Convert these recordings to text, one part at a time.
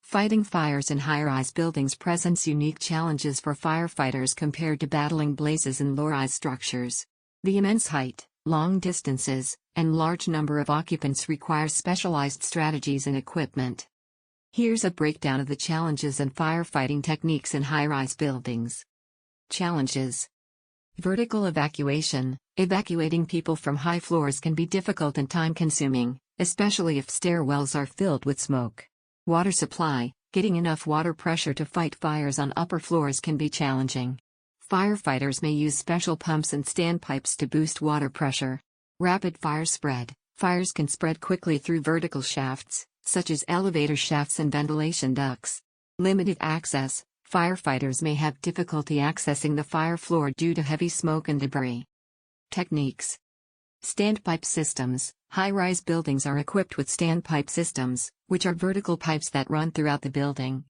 Fighting fires in high-rise buildings presents unique challenges for firefighters compared to battling blazes in low-rise structures. The immense height, long distances, and large number of occupants require specialized strategies and equipment. Here's a breakdown of the challenges and firefighting techniques in high-rise buildings. Challenges. Vertical evacuation. Evacuating people from high floors can be difficult and time-consuming, especially if stairwells are filled with smoke. Water supply. Getting enough water pressure to fight fires on upper floors can be challenging. Firefighters may use special pumps and standpipes to boost water pressure. Rapid fire spread. Fires can spread quickly through vertical shafts, such as elevator shafts and ventilation ducts. Limited access. Firefighters may have difficulty accessing the fire floor due to heavy smoke and debris. Techniques. Standpipe systems. High-rise buildings are equipped with standpipe systems, which are vertical pipes that run throughout the building.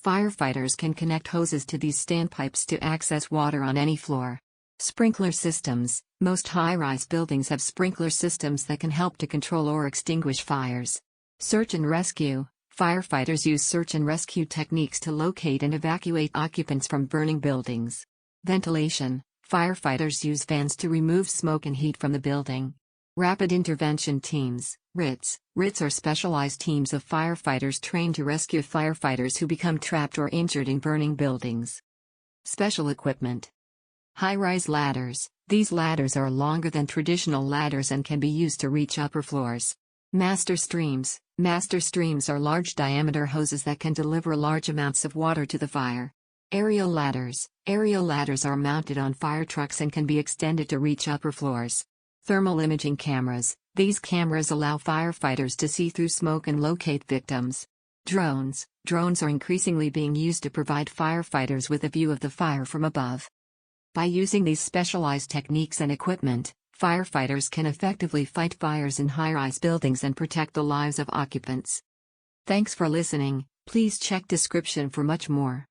Firefighters can connect hoses to these standpipes to access water on any floor. Sprinkler systems. Most high-rise buildings have sprinkler systems that can help to control or extinguish fires. Search and rescue. Firefighters use search and rescue techniques to locate and evacuate occupants from burning buildings. Ventilation. Firefighters use fans to remove smoke and heat from the building. Rapid intervention teams, RITs. RITs are specialized teams of firefighters trained to rescue firefighters who become trapped or injured in burning buildings. Special equipment. High-rise ladders. These ladders are longer than traditional ladders and can be used to reach upper floors. Master streams. Master streams are large diameter hoses that can deliver large amounts of water to the fire. Aerial ladders. Aerial ladders are mounted on fire trucks and can be extended to reach upper floors. Thermal imaging cameras. These cameras allow firefighters to see through smoke and locate victims. Drones. Drones are increasingly being used to provide firefighters with a view of the fire from above. By using these specialized techniques and equipment, firefighters can effectively fight fires in high-rise buildings and protect the lives of occupants. Thanks for listening. Please check description for much more.